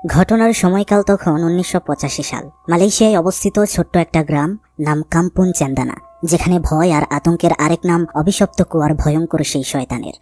ঘটনার সময়কাল তখন 1985 সাল। মালয়েশিয়ায় অবস্থিত ছোট্ট একটা গ্রাম নাম কাম্পুন চেন্দানা, যেখানে ভয় আর আতঙ্কের আরেক নাম অভিশপ্ত কুয়ার ভয়ঙ্কর সেই শয়তানের,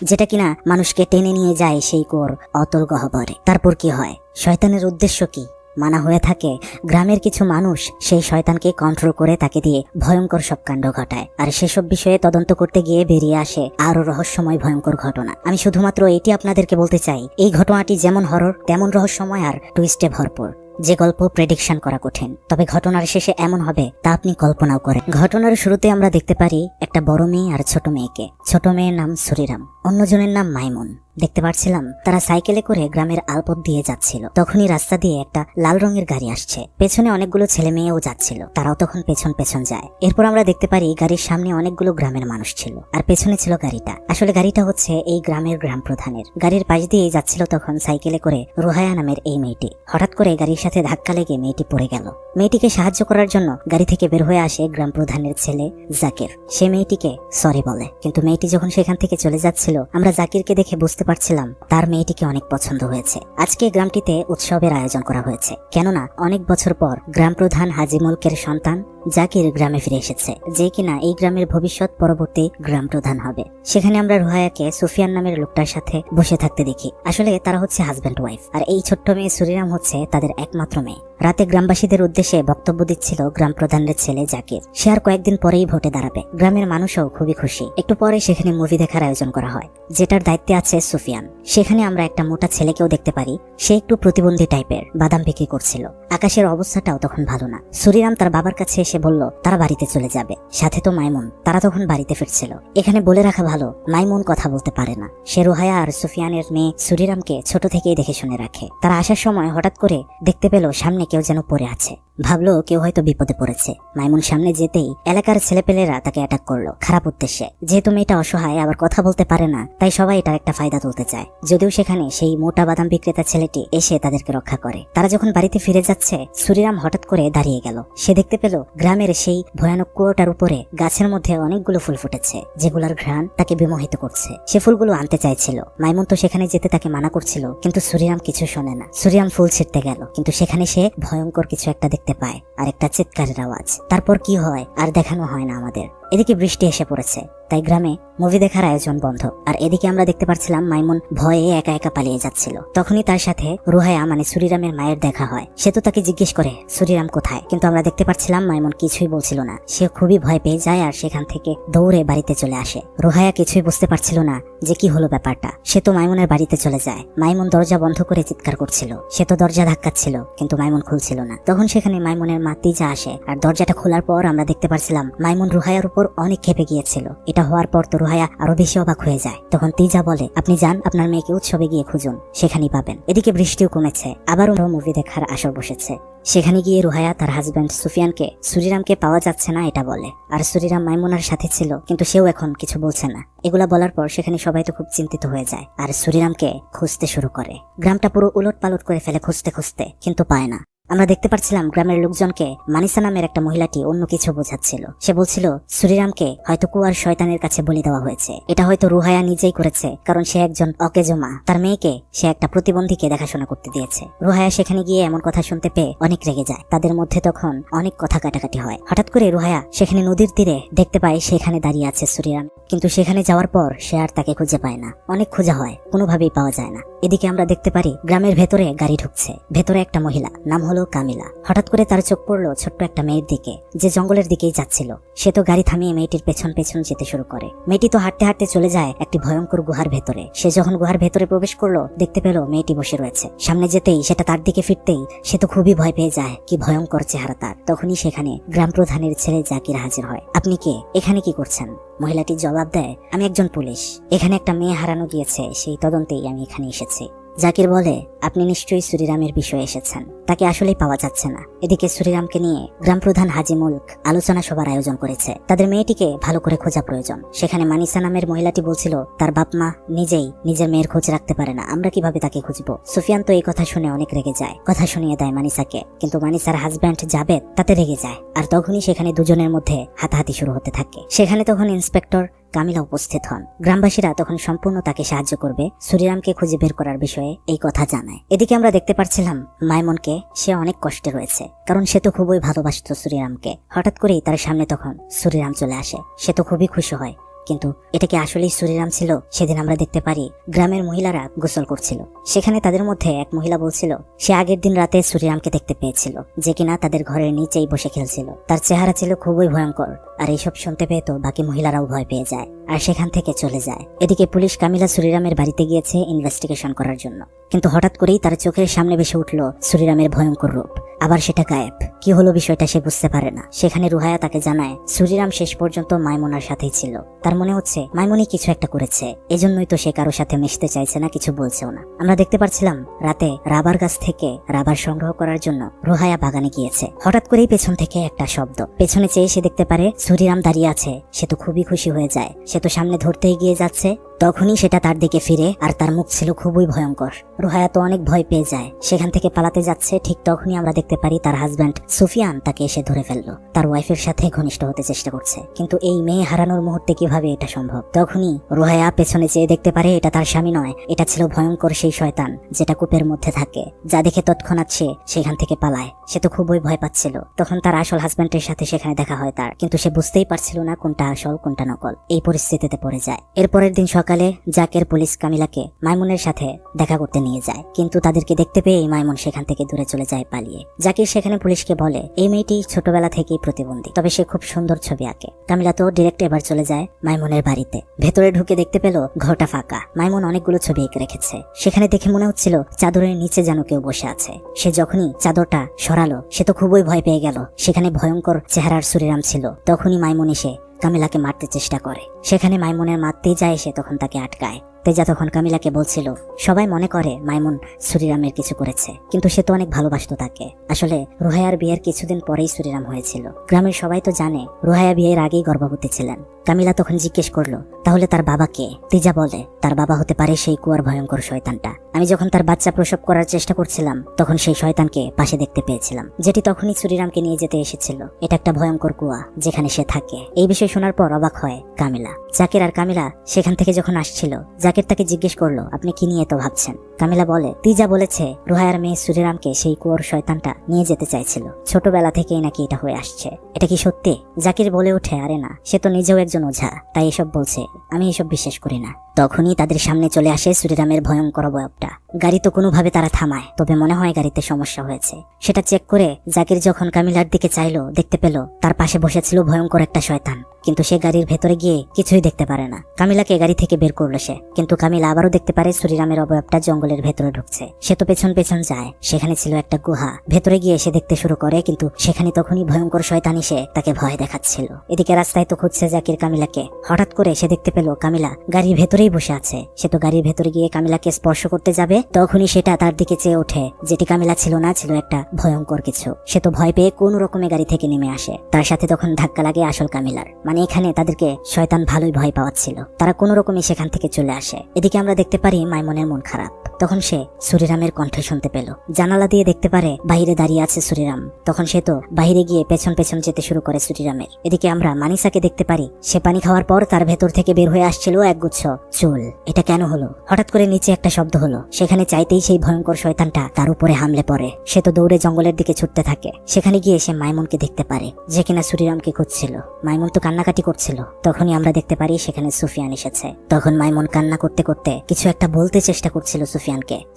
যেটা কিনা মানুষকে টেনে নিয়ে যায় সেই কুয়োর অতল গহ্বরে। তারপর কি হয়, শয়তানের উদ্দেশ্য কি? মানা হয়ে থাকে গ্রামের কিছু মানুষ সেই শয়তানকে কন্ট্রোল করে তাকে দিয়ে ভয়ঙ্কর সব কাণ্ড ঘটায়, আর সেসব বিষয়ে তদন্ত করতে গিয়ে বেরিয়ে আসে আরো রহস্যময় ভয়ঙ্কর ঘটনা। আমি শুধুমাত্র এটি আপনাদেরকে বলতে চাই, এই ঘটনাটি যেমন হরর তেমন রহস্যময় আর টুইস্টে ভরপুর। যে গল্প প্রেডিকশন করা কঠিন, তবে ঘটনার শেষে এমন হবে তা আপনি কল্পনাও করেন। ঘটনার শুরুতে আমরা দেখতে পারি একটা বড় মেয়ে আর ছোট মেয়েকে। ছোট মেয়ের নাম সুরিরাম, অন্যজনের নাম মাইমুন। দেখতে পাচ্ছিলাম তারা সাইকেলে করে গ্রামের আলপথ দিয়ে যাচ্ছিল। তখনই রাস্তা দিয়ে একটা লাল রঙের গাড়ি আসছে, পেছনে অনেকগুলো ছেলে মেয়েও যাচ্ছিল, তারাও তখন পেছন পেছন যায়। এরপর আমরা দেখতে পারি গাড়ির সামনে অনেকগুলো গ্রামের মানুষ ছিল, আর পেছনে ছিল গাড়িটা। আসলে গাড়িটা হচ্ছে এই গ্রামের গ্রাম প্রধানের। গাড়ির পাশ দিয়ে যাচ্ছিল তখন সাইকেলে করে রুহায়া নামের এই মেয়েটি। হঠাৎ করে গাড়ির সাথে ধাক্কা লেগে মেয়েটি পড়ে গেল। মেয়েটিকে সাহায্য করার জন্য গাড়ি থেকে বের হয়ে আসে গ্রাম প্রধানের ছেলে জাকির। সে মেয়েটিকে সরি বলে, কিন্তু মেয়েটি যখন সেখান থেকে চলে যাচ্ছিল আমরা জাকিরকে দেখে বুঝতে পারছিলাম তার মেয়েটিকে অনেক পছন্দ হয়েছে। আজকে গ্রামটিতে উৎসবের আয়োজন করা হয়েছে, কেননা অনেক বছর পর গ্রাম প্রধান হাজি মুলকের সন্তান জাকির গ্রামে ফিরে এসেছে, যে কিনা এই গ্রামের ভবিষ্যৎ পরবর্তী গ্রাম প্রধান হবে। সেখানে আমরা রুহায়াকে সুফিয়ান নামের লোকটার সাথে বসে থাকতে দেখি। আসলে তারা হচ্ছে হাজব্যান্ড ওয়াইফ, আর এই ছোট্ট মেয়ে সুরিরাম হচ্ছে তাদের একমাত্র মেয়ে। রাতে গ্রামবাসীদের উদ্দেশ্যে বক্তব্য দিচ্ছিল গ্রাম প্রধানের ছেলে জাকির। সে আর কয়েকদিন পরেই ভোটে দাঁড়াবে। গ্রামের মানুষও খুবই খুশি। একটু পরে সেখানে মুভি দেখার আয়োজন করা হয়, যেটার দায়িত্বে আছে সুফিয়ান। সেখানে আমরা একটা মোটা ছেলেকেও দেখতে পারি। সে একটু প্রতিবন্ধী টাইপের, বাদাম বিক্রি করছিল। আকাশের অবস্থাটাও তখন ভালো না। সুরিরাম তার বাবার কাছে এসে বলল তারা বাড়িতে চলে যাবে, সাথে তো মাইমুন। তারা তখন বাড়িতে ফিরছিল। এখানে বলে রাখা ভালো, মাইমুন কথা বলতে পারে না। সে রুহায়া আর সুফিয়ানের মেয়ে সুরিরামকে ছোট থেকেই দেখে শুনে রাখে। তারা আসার সময় হঠাৎ করে দেখতে পেল সামনে কেউ যেন পড়ে আছে। ভাবলো কেউ হয়তো বিপদে পড়েছে। মাইমুন সামনে যেতেই এলাকার ছেলেপেলেরা তাকে অ্যাটাক করলো খারাপ উদ্দেশ্যে। যেহেতু মেয়েটা অসহায় আবার কথা বলতে পারে না, তাই সবাই এটার একটা ফায়দা তুলতে চায়। যদিও সেখানে সেই মোটা বাদাম বিক্রেতা ছেলেটি এসে তাদেরকে রক্ষা করে। তারা যখন বাড়িতে ফিরে যাচ্ছে সুরিরাম হঠাৎ করে দাঁড়িয়ে গেল। সে দেখতে পেল গ্রামের সেই ভয়ানক কুয়োটার উপরে গাছের মধ্যে অনেকগুলো ফুল ফুটেছে, যেগুলোর ঘ্রাণ তাকে বিমোহিত করছে। সে ফুলগুলো আনতে চাইছিল। মাইমুন তো সেখানে যেতে তাকে মানা করছিল, কিন্তু সুরিরাম কিছু শোনে না। সুরিরাম ফুল ছিঁড়তে গেল, কিন্তু সেখানে সে ভয়ঙ্কর কিছু একটা দেখতে পায়, আর একটা চিৎকারের আওয়াজ। তারপর কি হয় আর দেখানো হয় না আমাদের। এদিকে বৃষ্টি এসে পড়েছে, তাই গ্রামে মুভি দেখার আয়োজন বন্ধ। আর এদিকে আমরা দেখতে পাচ্ছিলাম মাইমুন ভয়ে একা একা পালিয়ে যাচ্ছিল। তখনই তার সাথে রুহায়া মানে সুরিরামের মায়ের দেখা হয়। সে তো তাকে জিজ্ঞেস করে সুরিরাম কোথায়, কিন্তু আমরা দেখতে পাচ্ছিলাম মাইমুন কিছুই বলছিল না। সে খুবই ভয় পেয়ে যায় আর সেখান থেকে দৌড়ে বাড়িতে চলে আসে। রুহায়া কিছুই বুঝতে পারছিল না যে কি হলো ব্যাপারটা। সে তো মাইমুনের বাড়িতে চলে যায়। মাইমুন দরজা বন্ধ করে চিৎকার করছিল। সে তো দরজা ধাক্কাচ্ছিল, কিন্তু মাইমুন খুলছিল না। তখন সেখানে মাইমুনের মা তিজা আসে, আর দরজাটা খোলার পর আমরা দেখতে পাচ্ছিলাম মাইমুন রুহায়ার উপর অনেক খেপে গিয়েছিল। এটা হওয়ার পর তো রুহায়া আরো বেশি অবাক হয়ে যায়। তখন তিজা বলে আপনি যান, আপনার মেয়েকে উৎসবে গিয়ে খুঁজুন, সেখানেই পাবেন। এদিকে বৃষ্টিও কমেছে, আবারও মুভি দেখার আসর বসেছে। সেখানে গিয়ে রুহায়া তার হাজব্যান্ড সুফিয়ানকে সুরিরামকে পাওয়া যাচ্ছে না এটা বলে। আর সুরিরাম মাইমুনার সাথে ছিল, কিন্তু সেও এখন কিছু বলছে না। এগুলা বলার পর সেখানে সবাই তো খুব চিন্তিত হয়ে যায়, আর সুরিরামকে খুঁজতে শুরু করে। গ্রামটা পুরো উলট পালট করে ফেলে খুঁজতে খুঁজতে, কিন্তু পায় না। আমরা দেখতে পাচ্ছিলাম গ্রামের লোকজনকে মানিসা নামের একটা মহিলাটি অন্য কিছু বোঝাচ্ছিল। সে বলছিল সুরিরামকে হয়তো কুয়ার শয়তানের কাছে বলি দেওয়া হয়েছে। এটা হয়তো রুহায়া নিজেই করেছে, কারণ সে একজন অকেজো মা। তার মেয়েকে সে একটা প্রতিবন্ধীকে দেখাশোনা করতে দিয়েছে। রুহায়া সেখানে গিয়ে এমন কথা শুনতে পেয়ে অনেক রেগে যায়। তাদের মধ্যে তখন অনেক কথা কাটাকাটি হয়। হঠাৎ করে রুহায়া সেখানে নদীর তীরে দেখতে পায় সেখানে দাঁড়িয়ে আছে সুরিরাম, কিন্তু সেখানে যাওয়ার পর সে আর তাকে খুঁজে পায় না। অনেক খোঁজা হয়, কোনোভাবেই পাওয়া যায় না। এদিকে আমরা দেখতে পারি গ্রামের ভেতরে গাড়ি ঢুকছে। ভেতরে একটা মহিলা, নাম হলো কামিলা। হঠাৎ করে তার চোখ পড়লো ছোট্ট একটা মেয়ের দিকে, যে জঙ্গলের দিকেই যাচ্ছিল। সে তো গাড়ি থামিয়ে মেয়েটির পেছন পেছন যেতে শুরু করে। মেয়েটি তো হাঁটতে হাঁটতে চলে যায় একটি ভয়ঙ্কর গুহার ভেতরে। সে যখন গুহার ভেতরে প্রবেশ করলো দেখতে পেল মেয়েটি বসে রয়েছে। সামনে যেতেই সেটা তার দিকে ফিরতেই সে তো খুবই ভয় পেয়ে যায়, কি ভয়ঙ্কর চেহারা তার। তখনই সেখানে গ্রাম প্রধানের ছেলে জাকির হাজির হয়। আপনি কে, এখানে কি করছেন? মহিলাটি জবাব দেয় আমি একজন পুলিশ। এখানে একটা মেয়ে হারানো গিয়েছে, সেই তদন্তেই আমি এখানে এসেছি। জাকির বলে আপনি নিশ্চয়ই সুরিরামের বিষয়ে এসেছেন, তাকে আসলেই পাওয়া যাচ্ছে না। এদিকে সুরিরামকে নিয়ে গ্রাম প্রধান হাজি মুলক আলোচনা সভার আয়োজন করেছে। তাদের মেয়েটিকে ভালো করে খোঁজা প্রয়োজন। সেখানে মানিসা নামের মহিলাটি বলছিল তার বাপ মা নিজেই নিজের মেয়ের খোঁজ রাখতে পারে না, আমরা কিভাবে তাকে খুঁজবো। সুফিয়ান তো এই কথা শুনে অনেক রেগে যায়, কথা শুনিয়ে দেয় মানিসাকে, কিন্তু মানিসার হাজব্যান্ড জাবেদ তাতে রেগে যায়। আর তখনই সেখানে দুজনের মধ্যে হাতাহাতি শুরু হতে থাকে। সেখানে তখন ইন্সপেক্টর কামিলা উপস্থিত হন। গ্রামবাসীরা তখন সম্পূর্ণ তাকে সাহায্য করবে, সুরিরামকে খুঁজে বের করার বিষয়ে এই কথা জানায়। এদিকে আমরা দেখতে পাচ্ছিলাম মাইমনকে, সে অনেক কষ্টে রয়েছে, কারণ সে তো খুবই ভালোবাসত সুরিরামকে। হঠাৎ করেই তার সামনে তখন সুরিরাম চলে আসে, সে তো খুবই খুশি হয়। কিন্তু এটা কি আসলেই সুরিরাম ছিল? সেদিন আমরা দেখতে পারি গ্রামের মহিলারা গোসল করছিল, সেখানে তাদের মধ্যে এক মহিলা বলছিল সে আগের দিন রাতে সুরিরামকে দেখতে পেয়েছিল, যে কিনা তাদের ঘরের নিচেই বসে খেলছিল। তার চেহারা ছিল খুবই ভয়ঙ্কর। আর এইসব শুনতে পেয়ে তো বাকি মহিলারাও ভয় পেয়ে যায় আর সেখান থেকে চলে যায়। এদিকে পুলিশ কামিলা সুরিরামের বাড়িতে গিয়েছে ইনভেস্টিগেশন করার জন্য, কিন্তু হঠাৎ করেই তার চোখের সামনে ভেসে উঠল সুরিরামের ভয়ঙ্কর রূপ। আবার সেটা গায়েব। কি হলো বিষয়টা সে বুঝতে পারে না। সেখানে রুহায়া তাকে জানায় সুরিরাম শেষ পর্যন্ত মাইমুনার সাথেই ছিল। তার মনে হচ্ছে মাইমুনি কিছু একটা করেছে, এজন্যই তো সে কারোর সাথে মিশতে চাইছে না, কিছু বলছেও না। আমরা দেখতে পাচ্ছিলাম রাতে রাবার গাছ থেকে রাবার সংগ্রহ করার জন্য রুহায়া বাগানে গিয়েছে। হঠাৎ করেই পেছন থেকে একটা শব্দ, পেছনে চেয়ে সে দেখতে পারে সুরিরাম দাঁড়িয়ে আছে। সে তো খুবই খুশি হয়ে যায়, সে তো সামনে ধরতে এগিয়ে যাচ্ছে, তখনই সেটা তার দিকে ফিরে আর তার মুখ ছিল খুবই ভয়ঙ্কর। রুহায়া তো অনেক ভয় পেয়ে যায়, সেখান থেকে পালাতে যাচ্ছে। ঠিক তখনই আমরা দেখতে পারি তার হাজব্যান্ড সুফিয়ান তাকে এসে ধরে ফেললো, তার ওয়াইফের সাথে ঘনিষ্ঠ হতে চেষ্টা করছে। কিন্তু এই মেয়ে হারানোর মুহূর্তে কিভাবে এটা সম্ভব? তখনই রুহায়া পেছনে চেয়ে দেখতে পারে এটা তার স্বামী নয়, এটা ছিল ভয়ঙ্কর সেই শয়তান যেটা কূপের মধ্যে থাকে, যা দেখে তৎক্ষণাৎ সে সেখান থেকে পালায়। সে তো খুবই ভয় পাচ্ছিল। তখন তার আসল হাজব্যান্ডের সাথে সেখানে দেখা হয় তার, কিন্তু সে বুঝতেই পারছিল না কোনটা আসল কোনটা নকল। এই পরিস্থিতিতে পড়ে যায়। এরপরের দিন সকালে জাকের পুলিশ কামিলাকে মাইমুনের সাথে দেখা করতে নিয়ে যায়, কিন্তু তাদেরকে দেখতে পেয়ে মাইমুন সেখান থেকে দূরে চলে যায় পালিয়ে। জাকির সেখানে পুলিশকে বলে এই মেয়েটি ছোটবেলা থেকেই প্রতিবন্ধী, তবে সে খুব সুন্দর ছবি আঁকে। কামিলা তো ডিরেক্ট এবার চলে যায় মাইমুনের বাড়িতে। ভেতরে ঢুকে দেখতে পেল ঘরটা ফাঁকা। মাইমুন অনেকগুলো ছবি এঁকে রেখেছে, সেখানে দেখে মনে হচ্ছিল চাদরের নিচে যেন কেউ বসে আছে। সে যখনই চাদরটা সরালো সে তো খুবই ভয় পেয়ে গেল, সেখানে ভয়ঙ্কর চেহারার সুরিরাম ছিল। তখনই মাইমুন এসে কামিলাকে মারতে চেষ্টা করে, সেখানে মাইমুনের মারতেই যায় সে তখন তাকে আটকায়। তেজা তখন কামিলাকে বলছিল সবাই মনে করে মাইমুন সুরিরামের কিছু করেছে, কিন্তু সে তো অনেক ভালোবাসতো তাকে। আসলে রুহায়ার বিয়ের কিছুদিন পরেই সুরিরাম হয়েছিল। গ্রামের সবাই তো জানে রুহায়া বিয়ের আগেই গর্ভবতী ছিলেন। কামিলা তখন জিজ্ঞেস করলো তাহলে তার বাবা কে? তেজা বলে তার বাবা হতে পারে সেই কুয়ার ভয়ঙ্কর শয়তানটা। আমি যখন তার বাচ্চা প্রসব করার চেষ্টা করছিলাম তখন সেই শয়তানকে পাশে দেখতে পেয়েছিলাম, যেটি তখনই সুরিরামকে নিয়ে যেতে এসেছিল। এটা একটা ভয়ঙ্কর কুয়া যেখানে সে থাকে। এই বিষয় শোনার পর অবাক হয় কামিলা। জাকির আর কামিলা সেখান থেকে যখন আসছিল জাকির তাকে জিজ্ঞেস করলো আপনি কি নিয়ে তো ভাবছেন? কামিলা বলে তিজা বলেছে রুহায়ার মেয়ে সুরিরামকে সেই কুয়োর শয়তানটা নিয়ে যেতে চাইছিল, ছোটবেলা থেকেই নাকি এটা হয়ে আসছে। এটা কি সত্যি? জাকির বলে ওঠে আরে না, সে তো নিজেও একজন ওঝা, তাই এসব বলছে, আমি এসব বিশ্বাস করি না। তখনই তাদের সামনে চলে আসে সুরিরামের ভয়ঙ্কর অবয়বটা। গাড়ি তো কোনোভাবে তারা থামায়, তবে মনে হয় গাড়িতে সমস্যা হয়েছে। সেটা চেক করে জাকির যখন কামিলার দিকে চাইলো দেখতে পেল তার পাশে বসেছিল ভয়ঙ্কর একটা শয়তান, কিন্তু সে গাড়ির ভেতরে গিয়ে কিছুই দেখতে পারে না। কামিলাকে গাড়ি থেকে বের করলো সে, কিন্তু কামিলা আবারও দেখতে পারে সুরিরামের অবয়বটা জঙ্গলের ভেতরে ঢুকছে। সে তো পেছন পেছন যায়, সেখানে ছিল একটা গুহা। ভেতরে গিয়ে সে দেখতে শুরু করে, কিন্তু সেখানে তখনই ভয়ঙ্কর শয়তান এসে তাকে ভয় দেখাচ্ছিল। এদিকে রাস্তায় তো খুঁজছে জাকির কামিলাকে। হঠাৎ করে সে দেখতে পেল কামিলা গাড়ির ভেতরেই বসে আছে। সে তো গাড়ির ভেতরে গিয়ে কামিলাকে স্পর্শ করতে যাবে, তখনই সেটা তার দিকে চেয়ে ওঠে, যেটি কামিলা ছিল না, ছিল একটা ভয়ঙ্কর কিছু। সে তো ভয় পেয়ে কোন রকমে গাড়ি থেকে নেমে আসে। তার সাথে তখন ধাক্কা লাগে আসল কামিলার। মানে এখানে তাদেরকে শয়তান ভালোই ভয় পাওয়াচ্ছিল। তারা কোন রকমে সেখান থেকে চলে আসে। এদিকে আমরা দেখতে পারি মাইমনের মন খারাপ। তখন সে সুরিরামের কণ্ঠ শুনতে পেল। জানালা দিয়ে দেখতে পারে বাইরে দাঁড়িয়ে আছে সুরিরাম। তখন সে তো বাইরে গিয়ে পেছন পেছন যেতে শুরু করে সুরিরামের। এদিকে আমরা মানিসাকে দেখতে পারি, সে পানি খাওয়ার পর তার ভেতর থেকে বের হয়ে আসছিল একগুচ্ছ চুল। এটা কেন হলো? হঠাৎ করে নিচে একটা শব্দ হলো, সেখানে চাইতেই সেই ভয়ঙ্কর শয়তানটা তার উপরে হামলে পড়ে। সে তো দৌড়ে জঙ্গলের দিকে ছুটতে থাকে। সেখানে গিয়ে সে মাইমুনকে দেখতে পারে, যে কিনা সুরিরামকে খুঁজছিল। মাইমুন তো কান্নাকাটি করছিল। তখনই আমরা দেখতে পারি সেখানে সুফিয়ান এসেছে। তখন মাইমুন কান্না করতে করতে কিছু একটা বলতে চেষ্টা করছিল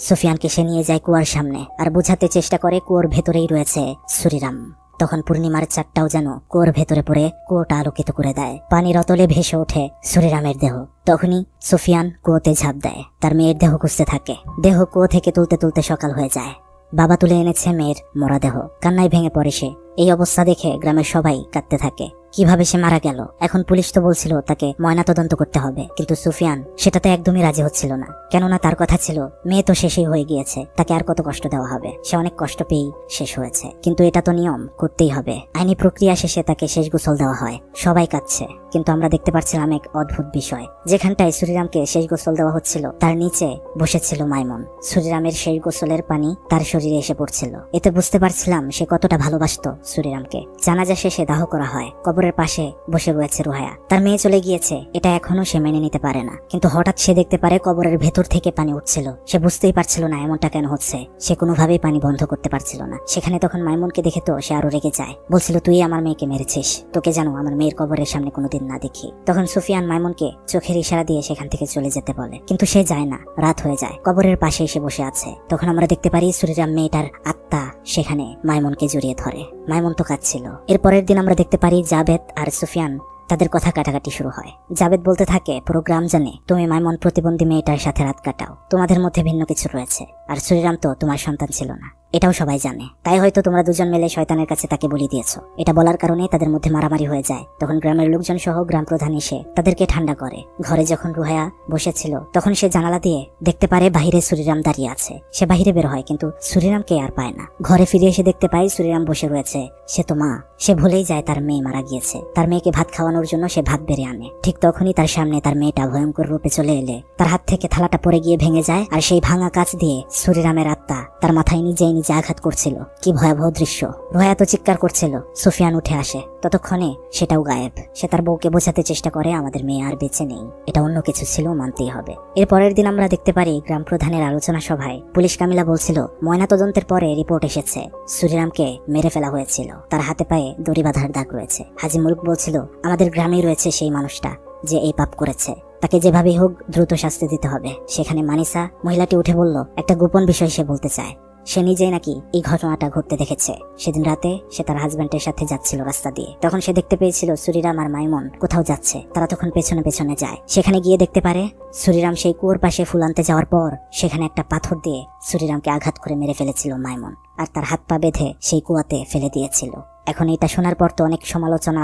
সুফিয়ানকে সে নিয়ে যায় কুয়ার সামনে আর বোঝাতে চেষ্টা করে কুয়োর ভেতরেই রয়েছে সুরিরাম। তখন পূর্ণিমার চাঁদটাও যেন কুয়োর ভেতরে পড়ে কুয়োটা আলোকিত করে দেয়। পানির অতলে ভেসে ওঠে সুরিরামের দেহ। তখনই সুফিয়ান কুয়োতে ঝাঁপ দেয়, তার মেয়ের দেহ খুঁজতে থাকে। দেহ কুয়ো থেকে তুলতে তুলতে সকাল হয়ে যায়। বাবা তুলে এনেছে মেয়ের মরা দেহ। কান্নায় ভেঙে পড়ে সে। এই অবস্থা দেখে গ্রামের সবাই কাঁদতে থাকে। কিভাবে সে মারা গেল? এখন পুলিশ তো বলছিল তাকে ময়নাতদন্ত করতে হবে, কিন্তু সুফিয়ান সেটাতে একদমই রাজি হচ্ছিল না। কেননা তার কথা ছিল মেয়ে তো শেষই হয়ে গিয়েছে, তাকে আর কত কষ্ট দেওয়া হবে? সে অনেক কষ্ট পেয়েই শেষ হয়েছে, কিন্তু এটা তো নিয়ম, করতেই হবে। আইনি প্রক্রিয়া শেষে তাকে শেষ গোসল দেওয়া হয়। সবাই কাঁদছে, কিন্তু আমরা দেখতে পাচ্ছিলাম এক অদ্ভুত বিষয়। যেখানটায় সুরিরামকে শেষ গোসল দেওয়া হচ্ছিল তার নিচে বসেছিল মাইমন। সুরিরামের শেষ গোসলের পানি তার শরীরে এসে পড়ছিল। এতে বুঝতে পারছিলাম সে কতটা ভালোবাসতো সুরিরামকে। জানাজা শেষে দাহ করা হয়। কবরের পাশে বসে রয়েছে রুহায়া। তার মেয়ে চলে গিয়েছে এটা এখনো সে মেনে নিতে পারে না, কিন্তু হঠাৎ সে দেখতে পারে কবরের ভেতর থেকে পানি উঠছিল। সে বুঝতেই পারছিল না এমনটা কেন হচ্ছে, সে কোনোভাবেই পানি বন্ধ করতে পারছিল না। সেখানে তখন মাইমুনকে দেখে তো সে আরো রেগে যায়, বলছিল তুই আমার মেয়েকে মেরেছিস, তোকে জানো আমার মেয়ের কবরের সামনে কোনোদিন না দেখি। তখন সুফিয়ান মাইমুনকে চোখের ইশারা দিয়ে সেখান থেকে চলে যেতে বলে, কিন্তু সে যায় না। রাত হয়ে যায়, কবরের পাশে এসে বসে আছে। তখন আমরা দেখতে পারি সুরিরাম মেয়েটার আত্মা সেখানে মাইমুনকে জড়িয়ে ধরে। মাইমুন তো কাঁদছিল। এর পরের দিন আমরা দেখতে পারি জাবেদ আর সুফিয়ান তাদের কথা কাটাকাটি শুরু হয়। জাবেদ বলতে থাকে পুরো গ্রাম জানে তুমি মাইমুন প্রতিবন্ধী মেয়েটার সাথে রাত কাটাও, তোমাদের মধ্যে ভিন্ন কিছু রয়েছে। আর সুরিরাম তো তোমার সন্তান ছিল না, এটাও সবাই জানে। তাই হয়তো তোমরা দুজন মিলে শয়তানের কাছে তাকে বলি দিয়েছো। এটা বলার কারণে তাদের মধ্যে মারামারি হয়ে যায়। তখন গ্রামের লোকজন সহ গ্রাম প্রধান এসে তাদেরকে ঠান্ডা করে। ঘরে যখন রুহায়া বসেছিল তখন সে জানালা দিয়ে দেখতে পারে বাহিরে সুরিরাম দাঁড়িয়ে আছে। সে বাহিরে বের হয়, কিন্তু সুরিরামকে আর পায় না। ঘরে ফিরে এসে দেখতে পায় সুরিরাম বসে রয়েছে। সে তো মা, সে ভুলেই যায় তার মেয়ে মারা গিয়েছে। তার মেয়েকে ভাত খাওয়ানোর জন্য সে ভাত বেড়ে আনে। ঠিক তখনই তার সামনে তার মেয়েটা ভয়ঙ্কর রূপে চলে এলে তার হাত থেকে থালাটা পড়ে গিয়ে ভেঙে যায়। আর সেই ভাঙা কাঁচ দিয়ে সুরিরামের আত্মা তার মাথায় নিজেই নিজে আঘাত করছিল। কি ভয়াবহ দৃশ্য! রুহায়া তো চিৎকার করছিল। সুফিয়ান উঠে আসে, ততক্ষণে সেটাও গায়েব। সে তার বউকে বোঝাতে চেষ্টা করে আমাদের মেয়ে আর বেঁচে নেই, এটা অন্য কিছু ছিল, মানতেই হবে। এর পরের দিন আমরা দেখতে পারি গ্রাম প্রধানের আলোচনা সভায় পুলিশ কামিলা বলছিল ময়না তদন্তের পরে রিপোর্ট এসেছে সুরিরামকে মেরে ফেলা হয়েছিল, তার হাতে পায়ে দড়ি বাঁধার দাগ রয়েছে। হাজি মুলক বলছিল আমাদের গ্রামেই রয়েছে সেই মানুষটা যে এই পাপ করেছে, তাকে যেভাবেই হোক দ্রুত শাস্তি দিতে হবে। সেখানে মানিসা মহিলাটি উঠে বলল একটা গোপন বিষয় সে বলতে চায়। সে নিজেই নাকি এই ঘটনাটা ঘটতে দেখেছে। সেদিন রাতে সে তার হাজব্যান্ডের সাথে যাচ্ছিল রাস্তা দিয়ে, তখন সে দেখতে পেয়েছিল সুরিরাম আর মাইমুন কোথাও যাচ্ছে। তারা তখন পেছনে পেছনে যায়। সেখানে গিয়ে দেখতে পারে সুরিরাম সেই কুয়োর পাশে ফুল আনতে যাওয়ার পর সেখানে একটা পাথর দিয়ে সুরিরামকে আঘাত করে মেরে ফেলেছিল মাইমুন, আর তার হাত পা বেঁধে সেই কুয়াতে ফেলে দিয়েছিল। এখন এটা শোনার পর তো অনেক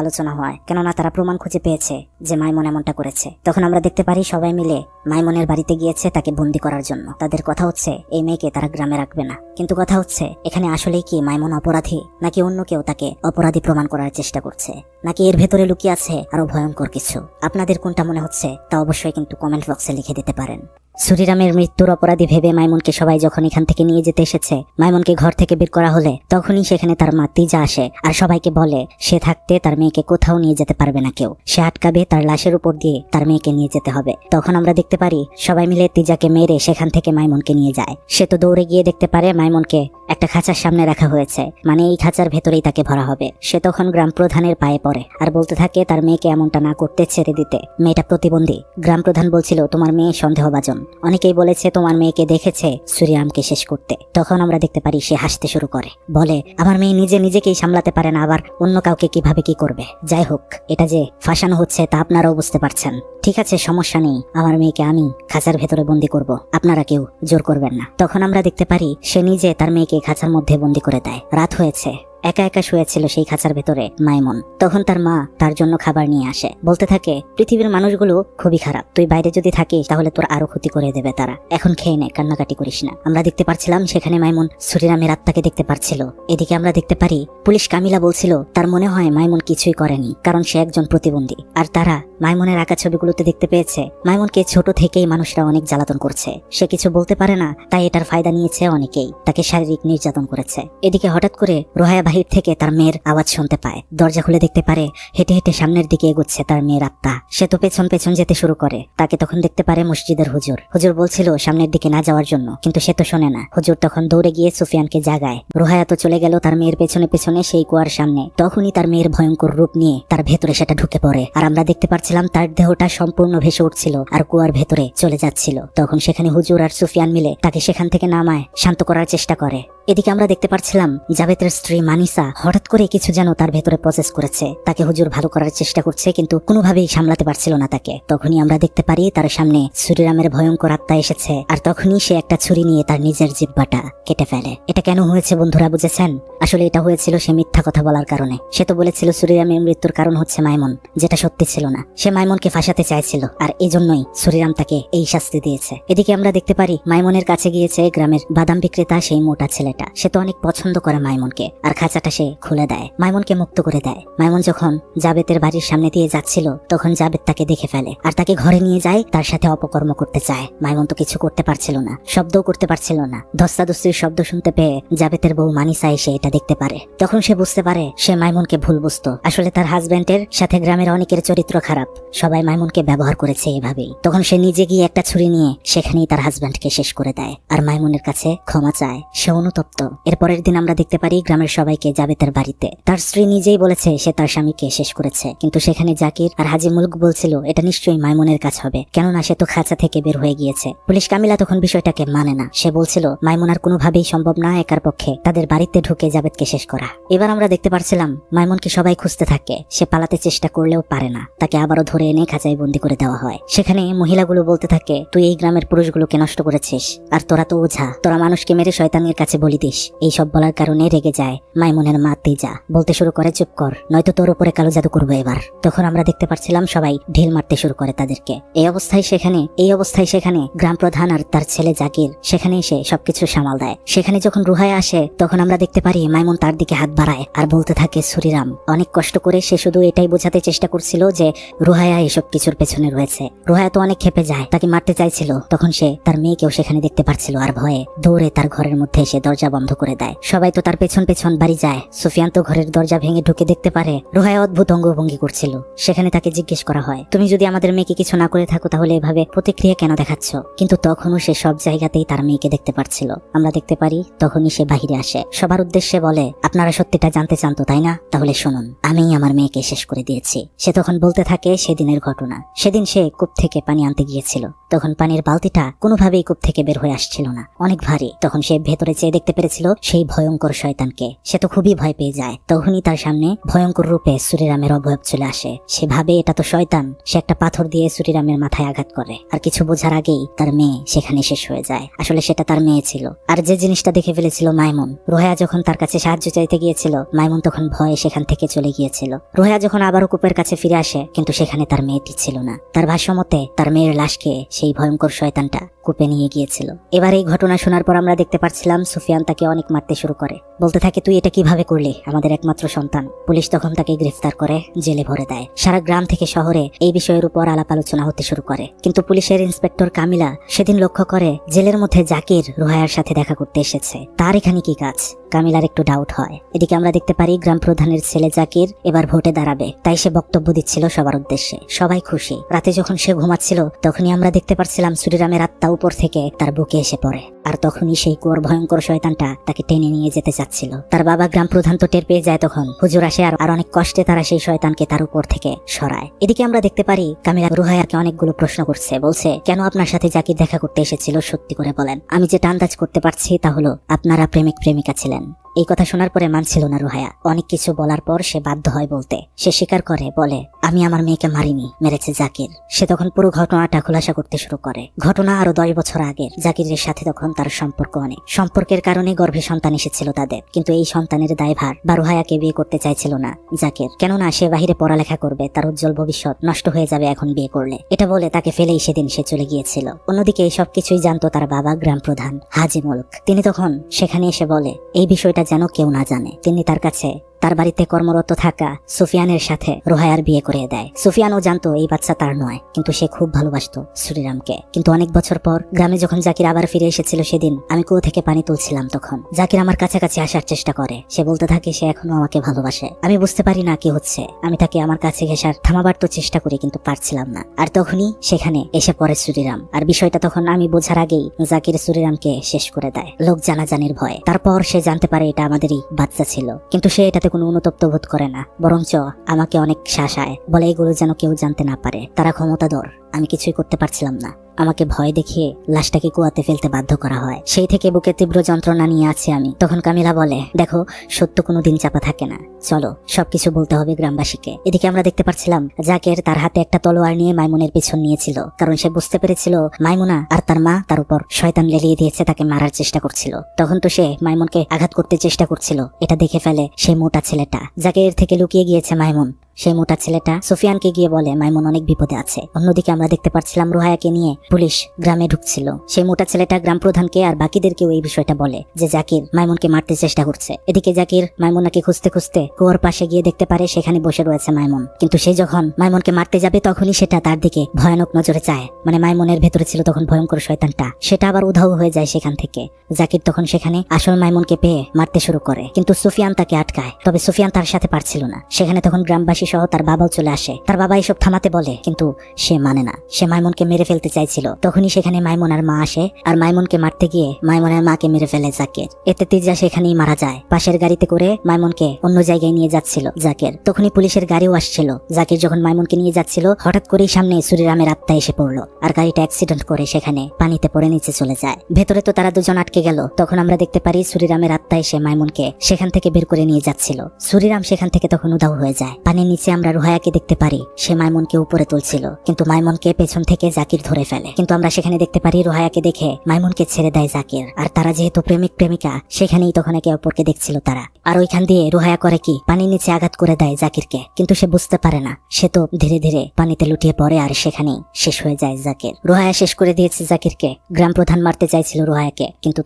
আলোচনা হয়, কেননা তারা প্রমাণ খুঁজে পেয়েছে যে মাইমুন এমনটা করেছে। তখন আমরা দেখতে পারি সবাই মিলে মাইমুনের বাড়িতে গিয়েছে তাকে বন্দি করার জন্য। তাদের কথা হচ্ছে এই মেয়েকে তারা গ্রামে রাখবে না, কিন্তু কথা হচ্ছে এখানে আসলেই কি মাইমুন অপরাধী, নাকি অন্য কেউ তাকে অপরাধী প্রমাণ করার চেষ্টা করছে, নাকি এর ভেতরে লুকিয়ে আছে আরো ভয়ঙ্কর কিছু। আপনাদের কোনটা মনে হচ্ছে তা অবশ্যই কিন্তু কমেন্ট বক্সে লিখে দিতে পারেন। সুরিরামের মৃত্যুর অপরাধী ভেবে মাইমুনকে সবাই যখন এখান থেকে নিয়ে যেতে এসেছে, মাইমুনকে ঘর থেকে বের করা হলে তখনই সেখানে তার মা তিজা আসে আর সবাইকে বলে সে থাকতে তার মেয়েকে কোথাও নিয়ে যেতে পারবে না কেউ, সে আটকাবে, তার লাশের উপর দিয়ে তার মেয়েকে নিয়ে যেতে হবে। তখন আমরা দেখতে পারি সবাই মিলে তিজাকে মেরে সেখান থেকে মাইমুনকে নিয়ে যায়। সে তো দৌড়ে গিয়ে দেখতে পারে মাইমুনকে একটা খাঁচার সামনে রাখা হয়েছে, মানে এই খাঁচার ভেতরেই তাকে ভরা হবে। সে তখন গ্রাম প্রধানের পায়ে পড়ে আর বলতে থাকে তার মেয়েকে এমনটা না করতে, ছেড়ে দিতে, মেয়েটা প্রতিবন্ধী। গ্রাম প্রধান বলছিল তোমার মেয়ে সন্দেহভাজন, অনেকেই বলেছে তোমার মেয়েকে দেখেছে সুরিরামকে শেষ করতে। তখন আমরা দেখতে পারি সে হাসতে শুরু করে, বলে আমার মেয়ে নিজেকেই সামলাতে পারে না, আবার অন্য কাউকে কিভাবে কি করবে। যাই হোক, এটা যে ফাঁসানো হচ্ছে তা আপনারাও বুঝতে পারছেন। ঠিক আছে, সমস্যা নেই, আমার মেয়েকে আমি খাঁচার ভেতরে বন্দি করব, আপনারা কেউ জোর করবেন না। তখন আমরা দেখতে পারি সে নিজে তার মেয়েকে খাঁচার মধ্যে বন্দি করে দেয়। রাত হয়েছে, একা একা শুয়েছিল সেই খাঁচার ভেতরে মাইমুন। তখন তার মা তার জন্য খাবার নিয়ে আসে, বলতে থাকে পৃথিবীর মানুষগুলো খুবই খারাপ, তুই বাইরে যদি থাকিস তাহলে তোর আরো ক্ষতি করে দেবে তারা, এখন খেয়ে নে, কান্নাকাটি করিস না। আমরা দেখতে পারছিলাম সেখানে মাইমুন সুরিরামের আত্মাকে দেখতে পারছিল। এদিকে আমরা দেখতে পারি পুলিশ কামিলা বলছিল তার মনে হয় মাইমুন কিছুই করেনি, কারণ সে একজন প্রতিবন্ধী। আর তারা মাইমুনের আঁকা ছবিগুলোতে দেখতে পেয়েছে মাইমুনকে ছোট থেকেই মানুষরা অনেক জ্বালাতন করছে, সে কিছু বলতে পারে না, তাই এটার ফায়দা নিয়েছে অনেকেই, তাকে শারীরিক নির্যাতন করেছে। এদিকে হঠাৎ করে রোহায়া বাহির থেকে তার মেয়ের আওয়াজ শুনতে পায়। দরজা খুলে দেখতে পারে হেঁটে হেঁটে সামনের দিকে এগোচ্ছে তার মেয়ের আত্মা। সে তো পেছন পেছন যেতে শুরু করে। তাকে তখন দেখতে পারে মসজিদের হুজুর। হুজুর বলছিল সামনের দিকে না যাওয়ার জন্য, কিন্তু সে তো শোনে না। হুজুর তখন দৌড়ে গিয়ে সুফিয়ানকে জাগায়। রোহায়া তো চলে গেল তার মেয়ের পেছনে পেছনে সেই কুয়ার সামনে। তখনই তার মেয়ের ভয়ঙ্কর রূপ নিয়ে তার ভেতরে সেটা ঢুকে পড়ে, আর আমরা দেখতে পাচ্ছিলাম তার দেহটা সম্পূর্ণ ভেসে উঠছিল আর কুয়ার ভেতরে চলে যাচ্ছিল। তখন সেখানে হুজুর আর সুফিয়ান মিলে তাকে সেখান থেকে নামায় শান্ত করার চেষ্টা করে। এদিকে আমরা দেখতে পাচ্ছিলাম জাবেদের স্ত্রী মানিসা হঠাৎ করে কিছু যেন তার ভেতরে প্রসেস করেছে। তাকে হুজুর ভালো করার চেষ্টা করছে, কিন্তু কোনোভাবেই সামলাতে পারছিল না তাকে। তখনই আমরা দেখতে পারি তার সামনে সুরিরামের ভয়ঙ্কর আত্মা এসেছে, আর তখনই সে একটা ছুরি নিয়ে তার নিজের জিহ্বাটা কেটে ফেলে। এটা কেন হয়েছে বন্ধুরা, বুঝেছেন? আসলে এটা হয়েছিল সে মিথ্যা কথা বলার কারণে। সে তো বলেছিল সুরিরামের মৃত্যুর কারণ হচ্ছে মাইমুন, যেটা সত্যি ছিল না। সে মাইমুনকে ফাঁসাতে চাইছিল, আর এজন্যই সুরিরাম তাকে এই শাস্তি দিয়েছে। এদিকে আমরা দেখতে পারি মাইমুনের কাছে গিয়েছে গ্রামের বাদাম বিক্রেতা সেই মোটা ছেলেটা। সে তো অনেক পছন্দ করে মাইমুনকে, আর খাঁচা খাঁচাটা সে খুলে দেয়, মাইমুনকে মুক্ত করে দেয়। মাইমুন যখন জাবেতের বাড়ির সামনে দিয়ে যাচ্ছিল তখন জাবেদ তাকে দেখে ফেলে আর তাকে ঘরে নিয়ে যায়, তার সাথে অপকর্ম করতে চায়। মাইমুন তো কিছু করতে পারছিল না, শব্দও করতে পারছিল না। ধস্তাধস্তির শব্দ শুনতে পেয়ে জাবেতের বউ মানিসা এসে এটা দেখতে পারে। তখন সে বুঝতে পারে সে মাইমুনকে ভুল বুঝতো। আসলে তার হাজবেন্ডের সাথে গ্রামের অনেকের চরিত্র খারাপ, সবাই মাইমুনকে ব্যবহার করেছে এভাবেই। তখন সে নিজে গিয়ে একটা ছুরি নিয়ে সেখানেই তার হাজবেন্ডকে শেষ করে দেয় আর মাইমুনের কাছে ক্ষমা চায়। সে অনুতপ্ত। এরপরের দিন আমরা দেখতে পারি গ্রামের সবাইকে জাবেতের বাড়িতে। তার স্ত্রী নিজেই বলেছে সে তার স্বামীকে শেষ করেছে, কিন্তু সেখানে জাকির আর হাজি মুলক বলছিল এটা নিশ্চয়ই মাইমুনের কাজ হবে, কেননা সে তো খাঁচা থেকে বের হয়ে গিয়েছে। পুলিশ কামিলা তখন বিষয়টাকে মানে না। সে বলছিল মাইমুন আর কোনোভাবেই সম্ভব না একার পক্ষে তাদের বাড়িতে ঢুকে জাবেদকে শেষ করা। এবার আমরা দেখতে পারছিলাম মাইমুনকে সবাই খুঁজতে থাকে। সে পালাতে চেষ্টা করলেও পারে না, তাকে আবারও ধরে এনে খাঁচায় বন্দি করে দেওয়া হয়। সেখানে মহিলাগুলো বলতে থাকে তুই এই গ্রামের পুরুষগুলোকে নষ্ট করেছিস, আর তোরা তো ওঝা, তোরা মানুষকে মেরে শয়তানের কাছে বলি দিস। এইসব বলার কারণে রেগে যায় মাইমুনের মা তেজা। বলতে শুরু করে চুপ কর, নয়তো তোর উপরে কালো জাদু করবো এবার। তখন আমরা দেখতে পাচ্ছিলাম সবাই ঢিল মারতে শুরু করে তাদেরকে। এই অবস্থায় সেখানে গ্রাম প্রধান আর তার ছেলে জাকির সেখানে এসে সবকিছু সামাল দেয়। সেখানে যখন রুহায়া আসে তখন আমরা দেখতে পারি মাইমুন তার দিকে হাত বাড়ায় আর বলতে থাকে সুরিরাম। অনেক কষ্ট করে সে শুধু এটাই বোঝাতে চেষ্টা করছিল যে রুহায়া এসব কিছুর পেছনে রয়েছে। রুহায়া তো অনেক ক্ষেপে যায়, তাকে মারতে চাইছিল। তখন সে তার মেয়েকেও সেখানে দেখতে পারছিল আর ভয়ে দৌড়ে তার ঘরের মধ্যে এসে দরজা বন্ধ করে দেয়। সবাই তো তার পেছন পেছন বাড়ি যায়। সুফিয়ান তো ঘরের দরজা ভেঙে ঢুকে দেখতে পারে রুহায়া অদ্ভুত অঙ্গভঙ্গি করছিল। সেখানে তাকে জিজ্ঞেস করা হয় তুমি যদি আমাদের মেয়েকে কিছু না করে থাকো তাহলে এভাবে প্রতিক্রিয়া কেন দেখাচ্ছ? কিন্তু তখনও সে সব জায়গাতেই তার মেয়েকে দেখতে পারছিল। আমরা দেখতে পারি তখনই সে বাহিরে আসে, সবার উদ্দেশ্যে বলে আপনারা সত্যিটা জানতে চান তো তাই না? তাহলে শুনুন, আমি আমার মেয়েকে শেষ করে দিয়েছি। সে তখন বলতে থাকে সেদিনের ঘটনা। সেদিন সে কূপ থেকে পানি আনতে গিয়েছিল। তখন পানির বালতিটা কোনোভাবেই কূপ থেকে বের হয়ে আসছিল না, অনেক ভারী। তখন সে ভেতরে চেয়ে দেখতে পেরেছিল সেই ভয়ঙ্কর শয়তানকে। সে তো খুবই ভয় পেয়ে যায়। তখনই তার সামনে ভয়ঙ্কর রূপে সুরিরামের অবয়ব চলে আসে। সে ভাবে এটা তো শয়তান। সে একটা পাথর দিয়ে সুরিরামের মাথায় আঘাত করে আর কিছু বোঝার আগেই তার মেয়ে সেখানে শেষ হয়ে যায়। আসলে সেটা তার মেয়ে ছিল। আর যে জিনিসটা দেখে ফেলেছিল মাইমুন, রোহায়া যখন তার কাছে সাহায্য চাইতে গিয়েছিল মাইমুন তখন ভয়ে সেখান থেকে চলে গিয়েছিল। রোহায়া যখন আবারও কূপের কাছে ফিরে আসে কিন্তু সেখানে তার মেয়েটি ছিল না। তার ভাষ্যমতে তার মেয়ের লাশকে সেই ভয়ঙ্কর শয়তানটা কূপে নিয়ে গিয়েছিল। এবার এই ঘটনা শোনার পর আমরা দেখতে পাচ্ছিলাম সুফিয়ান তাকে অনেক মারতে শুরু করে। বলতে থাকে তুই এটা কিভাবে করলি, আমাদের একমাত্র সন্তান। পুলিশ তখন তাকে গ্রেফতার করে জেলে ভরে দেয়। সারা গ্রাম থেকে শহরে এই বিষয়ের উপর আলাপ আলোচনা হতে শুরু করে। কিন্তু পুলিশের ইন্সপেক্টর কামিলা সেদিন লক্ষ্য করে জেলের মধ্যে জাকির রোহায়ার সাথে দেখা করতে এসেছে। তার এখানে কি কাজ? কামিলার একটু ডাউট হয়। এদিকে আমরা দেখতে পারি গ্রাম প্রধানের ছেলে জাকির এবার ভোটে দাঁড়াবে, তাই সে বক্তব্য দিচ্ছিল সবার উদ্দেশ্যে। সবাই খুশি। রাতে যখন সে ঘুমাচ্ছিল তখনই আমরা দেখতে পাচ্ছিলাম সুরিরামের আত্মা উপর থেকে তার বুকে এসে পড়ে। আর তখনই সেই কুয়োর ভয়ঙ্কর শয়তানটা তাকে টেনে নিয়ে যেতে চাচ্ছিল। তার বাবা গ্রাম প্রধান তো টের পেয়ে যায়। তখন হুজুর আসে আর অনেক কষ্টে তারা সেই শয়তানকে তার উপর থেকে সরায়। এদিকে আমরা দেখতে পারি কামিলা রুহায়াকে অনেকগুলো প্রশ্ন করছে। বলছে কেন আপনার সাথে জাকির দেখা করতে এসেছিল, সত্যি করে বলেন। আমি যেটা আন্দাজ করতে পারছি তা হলো আপনারা প্রেমিক প্রেমিকা ছিলেন। এই কথা শোনার পরে মানছিল না রুহায়া। অনেক কিছু বলার পর সে বাধ্য হয় বলতে। সে স্বীকার করে, বলে আমি আমার মেয়েকে মারিনি, মেরেছে জাকির। সে তখন পুরো ঘটনাটা খোলাসা করতে শুরু করে। ঘটনা আরো 10 বছর আগের। জাকিরের সাথে তখন তার সম্পর্ক অনেক। সম্পর্কের কারণে গর্ভে সন্তান এসেছিল তাদের। কিন্তু এই সন্তানের দায়ভার বা রুহায়াকে বিয়ে করতে চাইছিল না জাকির, কেননা সে বাহিরে পড়ালেখা করবে, তার উজ্জ্বল ভবিষ্যৎ নষ্ট হয়ে যাবে এখন বিয়ে করলে। এটা বলে তাকে ফেলেই সেদিন সে চলে গিয়েছিল। অন্যদিকে এই সবকিছুই জানতো তার বাবা গ্রাম প্রধান হাজি মুলক। তিনি তখন সেখানে এসে বলে এই বিষয়টা যেন কেউ না জানে। তিনি তার কাছে তার বাড়িতে কর্মরত থাকা সুফিয়ানের সাথে রোহায়ার বিয়ে করিয়ে দেয়। সুফিয়ানও জানতো এই বাচ্চা তার নয়, কিন্তু সে খুব ভালোবাসতো সুরিরামকে। কিন্তু অনেক বছর পর গ্রামে যখন জাকির আবার ফিরে এসেছিল সেদিন আমি কুয়ো থেকে পানি তুলছিলাম। তখন জাকির আমার কাছাকাছি আসার চেষ্টা করে। সে বলতে থাকে সে এখনো আমাকে ভালোবাসে। আমি বুঝতে পারি না কি হচ্ছে। আমি তাকে আমার কাছে ঘেঁষার থামাবার তো চেষ্টা করি কিন্তু পারছিলাম না। আর তখনই সেখানে এসে পড়ে সুরিরাম। আর বিষয়টা তখন আমি বোঝার আগেই জাকির সুরিরামকে শেষ করে দেয় লোক জানাজানির ভয়ে। তারপর সে জানতে পারে এটা আমাদেরই বাচ্চা ছিল, কিন্তু সে এটাতে কোনো অনুতপ্ত বোধ করে না, বরঞ্চ আমাকে অনেক শাসায়, বলে এগুলো যেন কেউ জানতে না পারে। তারা ক্ষমতাধর। আমি কিছুই করতে পারছিলাম না। আমাকে ভয় দেখিয়ে লাশটাকে কুয়াতে ফেলতে বাধ্য করা হয়। সেই থেকে বুকে তীব্র যন্ত্রণা নিয়ে আছি আমি। তখন কামিলা বলে দেখো, সত্য কোনোদিন চাপা থাকে না, চলো সবকিছু বলতে হবে গ্রামবাসীকে। এদিকে আমরা দেখতে পাচ্ছিলাম জাকের তার হাতে একটা তলোয়ার নিয়ে মাইমুনের পিছন নিয়েছিল, কারণ সে বুঝতে পেরেছিল মাইমুনা আর তার মা তার উপর শয়তান লেলিয়ে দিয়েছে, তাকে মারার চেষ্টা করছিল। তখন তো সে মাইমুনকে আঘাত করতে চেষ্টা করছিল। এটা দেখে ফেলে সেই মোটা ছেলেটা। জাকের থেকে লুকিয়ে গিয়েছে মাইমুন। সেই মোটা ছেলেটা সুফিয়ানকে গিয়ে বলে মাইমুন অনেক বিপদে আছে। অন্যদিকে আমরা দেখতে পাচ্ছিলাম রুহায়াকে নিয়ে পুলিশ গ্রামে ঢুকছিল। সেই মোটা ছেলেটা গ্রাম প্রধানকে আর বাকিদেরকেও এই বিষয়টা বলে যে জাকির মাইমুনকে মারতে চেষ্টা করছে। এদিকে জাকির মাইমুনাকে খুঁজতে খুঁজতে কুয়োর পাশে গিয়ে দেখতে পারে সেখানে বসে রয়েছে মাইমুন। কিন্তু সে যখন মাইমুনকে মারতে যাবে তখনই সেটা তার দিকে ভয়ানক নজরে চায়। মানে মাইমুনের ভেতরে ছিল তখন ভয়ঙ্কর শয়তানটা, সেটা আবার উধাও হয়ে যায় সেখান থেকে। জাকির তখন সেখানে আসল মাইমুনকে পেয়ে মারতে শুরু করে, কিন্তু সুফিয়ান তাকে আটকায়। তবে সুফিয়ান তার সাথে পারছিল না। সেখানে তখন গ্রামবাসী সহ তার বাবাও চলে আসে। তার বাবা এসব থামাতে বলে, কিন্তু সে মানে না। সে মাইমুনকে মেরে ফেলতে চাইছিল। তখনই সেখানে মাইমুন আর মা আসে, আর মাইমুনকে মারতে গিয়ে মাইমুনের মাকে মেরে ফেলে জাকির। এতে তিজা সেখানেই মারা যায়। পাশের গাড়িতে করে মাইমুনকে অন্য জায়গায় নিয়ে যাচ্ছিল জাকির। তখনই পুলিশের গাড়িও আসছিল। জাকির যখন মাইমুনকে নিয়ে যাচ্ছিল হঠাৎ করেই সামনে সুরিরামের আত্মা এসে পড়লো, আর গাড়িটা অ্যাক্সিডেন্ট করে সেখানে পানিতে পড়ে নিচে চলে যায়। ভেতরে তো তারা দুজন আটকে গেল। তখন আমরা দেখতে পারি সুরিরামের আত্মা এসে মাইমুনকে সেখান থেকে বের করে নিয়ে যাচ্ছিল। সুরিরাম সেখান থেকে তখন উধাও হয়ে যায়। পানির নিচে আমরা রুহায়াকে দেখতে পারি, সে মাইমুনকে উপরে তুলছিল, কিন্তু মাইমুনকে পেছন থেকে জাকির ধরে ফেলে। কিন্তু আমরা সেখানে দেখতে পারি রুহায়াকে দেখে মাইমুনকে ছেড়ে দেয় জাকির। আর তারা যেহেতু প্রেমিক প্রেমিকা, সেখানেই তখন একে অপরকে দেখছিল তারা। আর ওইখান দিয়ে রুহায়া করে কি পানির নিচে আঘাত করে দেয় জাকিরকে, কিন্তু সে বুঝতে পারে না। সে তো ধীরে ধীরে পানিতে লুটিয়ে পড়ে, আর সেখানেই শেষ হয়ে যায় জাকির। রুহায়া শেষ করে দিয়েছে জাকিরকে। গ্রাম প্রধান মারতে চাইছিল রুহায়াকে, কিন্তু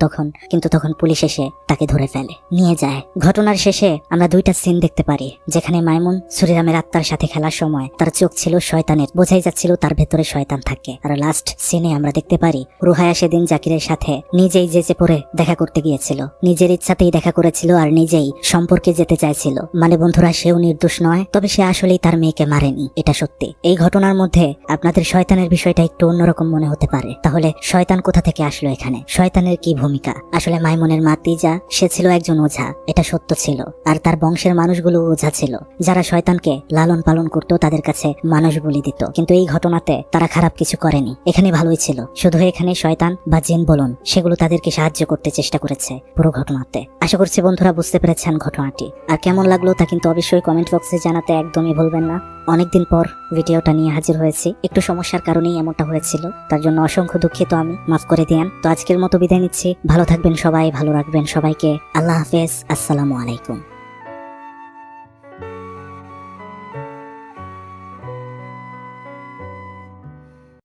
তখন পুলিশ এসে তাকে ধরে ফেলে, নিয়ে যায়। ঘটনার শেষে আমরা দুইটা সিন দেখতে পারি, যেখানে মাইমুন সুরিরামের আত্মার সাথে খেলার সময় তার চোখ ছিল শয়তানের, বোঝাই যাচ্ছিল তার ভেতরে শয়তান থাকে। আর লাস্ট সিনে আমরা দেখতে পারি রুহায়া সেদিন জাকিরের সাথে নিজেই যেচে পড়ে দেখা করতে গিয়েছিল, নিজের ইচ্ছাতেই দেখা করেছিল, আর নিজেই সম্পর্কে যেতে চাইছিল। মানে বন্ধুরা, সেও নির্দোষ নয়, তবে সে আসলেই তার মেয়েকে মারেনি, এটা সত্যি। এই ঘটনার মধ্যে আপনাদের শয়তানের বিষয়টা একটু অন্যরকম মনে হতে পারে। তাহলে শয়তান কোথা থেকে আসলো এখানে? শয়তানের কি ভূমিকা? আসলে মাইমুনের মা তিজা, সে ছিল একজন ওঝা, এটা সত্য ছিল। আর তার বংশের মানুষগুলো ওঝা ছিল, যারা শয়তানকে লালন পালন করতো, তাদের কাছে মানুষ বলি দিত। কিন্তু এই ঘটনাতে তারা খারাপ কিছু করেনি, এখানে ভালোই ছিল। শুধু এখানে শয়তান বা জিন বলুন, সেগুলো তাদেরকে সাহায্য করতে চেষ্টা করেছে পুরো ঘটনাতে। আশা করছি বন্ধুরা বুঝতে পেরেছেন ঘটনাটি। আর কেমন লাগলো তা কিন্তু অবশ্যই কমেন্ট বক্সে জানাতে একদমই ভুলবেন না। অনেকদিন পর ভিডিওটা নিয়ে হাজির হয়েছি, একটু সমস্যার কারণেই এমনটা হয়েছিল, তার জন্য অসংখ্য দুঃখিত আমি, মাফ করে দিয়েন। তো আজকের মতো বিদায় নিচ্ছি। ভালো থাকবেন সবাই, ভালো রাখবেন সবাইকে। আল্লাহ হাফেজ, আসসালামু আলাইকুম।